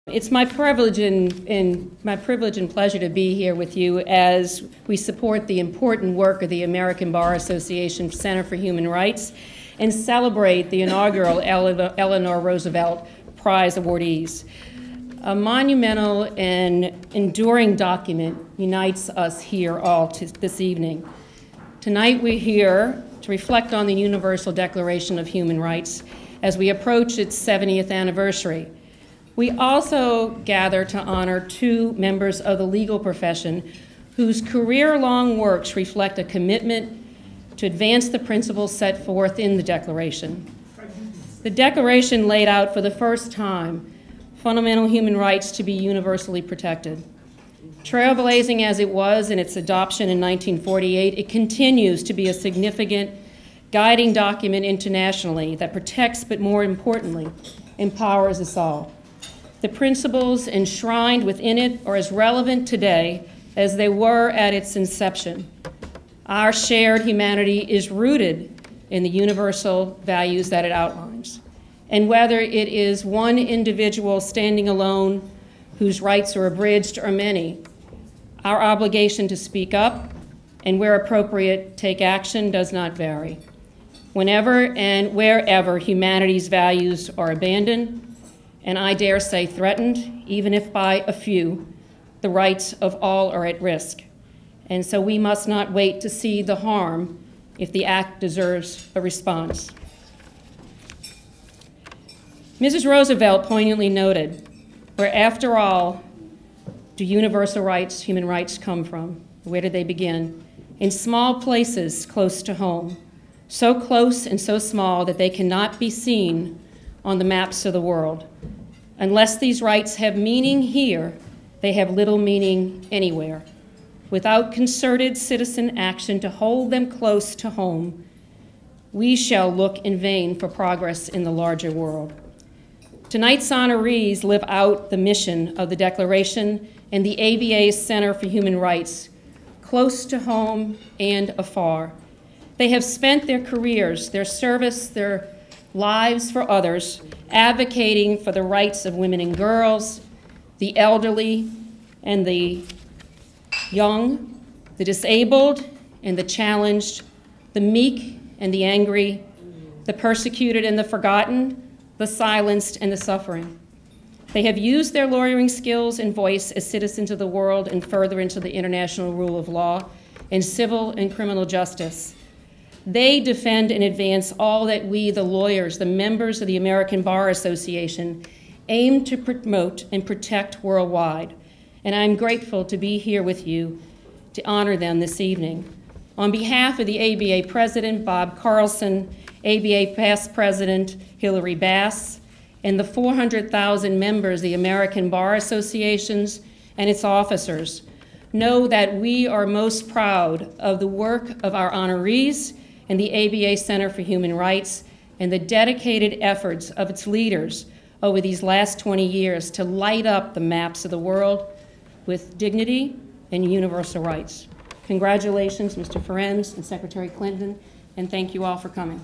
It's my privilege and pleasure to be here with you as we support the important work of the American Bar Association Center for Human Rights and celebrate the inaugural Eleanor Roosevelt Prize awardees. A monumental and enduring document unites us here all this evening. Tonight we're here to reflect on the Universal Declaration of Human Rights as we approach its 70th anniversary. We also gather to honor two members of the legal profession whose career-long works reflect a commitment to advance the principles set forth in the Declaration. The Declaration laid out for the first time fundamental human rights to be universally protected. Trailblazing as it was in its adoption in 1948, it continues to be a significant guiding document internationally that protects, but more importantly, empowers us all. The principles enshrined within it are as relevant today as they were at its inception. Our shared humanity is rooted in the universal values that it outlines. And whether it is one individual standing alone whose rights are abridged or many, our obligation to speak up and, where appropriate, take action does not vary. Whenever and wherever humanity's values are abandoned, and I dare say threatened, even if by a few, the rights of all are at risk. And so we must not wait to see the harm if the act deserves a response. Mrs. Roosevelt poignantly noted, where after all do universal rights, human rights come from? Where do they begin? In small places close to home, so close and so small that they cannot be seen on the maps of the world. Unless these rights have meaning here, they have little meaning anywhere. Without concerted citizen action to hold them close to home, we shall look in vain for progress in the larger world. Tonight's honorees live out the mission of the Declaration and the ABA Center for Human Rights, close to home and afar. They have spent their careers, their service, their lives for others, advocating for the rights of women and girls, the elderly and the young, the disabled and the challenged, the meek and the angry, the persecuted and the forgotten, the silenced and the suffering. They have used their lawyering skills and voice as citizens of the world and further into the international rule of law and civil and criminal justice. They defend and advance all that we, the lawyers, the members of the American Bar Association, aim to promote and protect worldwide. And I'm grateful to be here with you to honor them this evening. On behalf of the ABA President, Bob Carlson, ABA past President, Hillary Bass, and the 400,000 members of the American Bar Associations and its officers, know that we are most proud of the work of our honorees and the ABA Center for Human Rights and the dedicated efforts of its leaders over these last 20 years to light up the maps of the world with dignity and universal rights. Congratulations, Mr. Ferenz and Secretary Clinton, and thank you all for coming.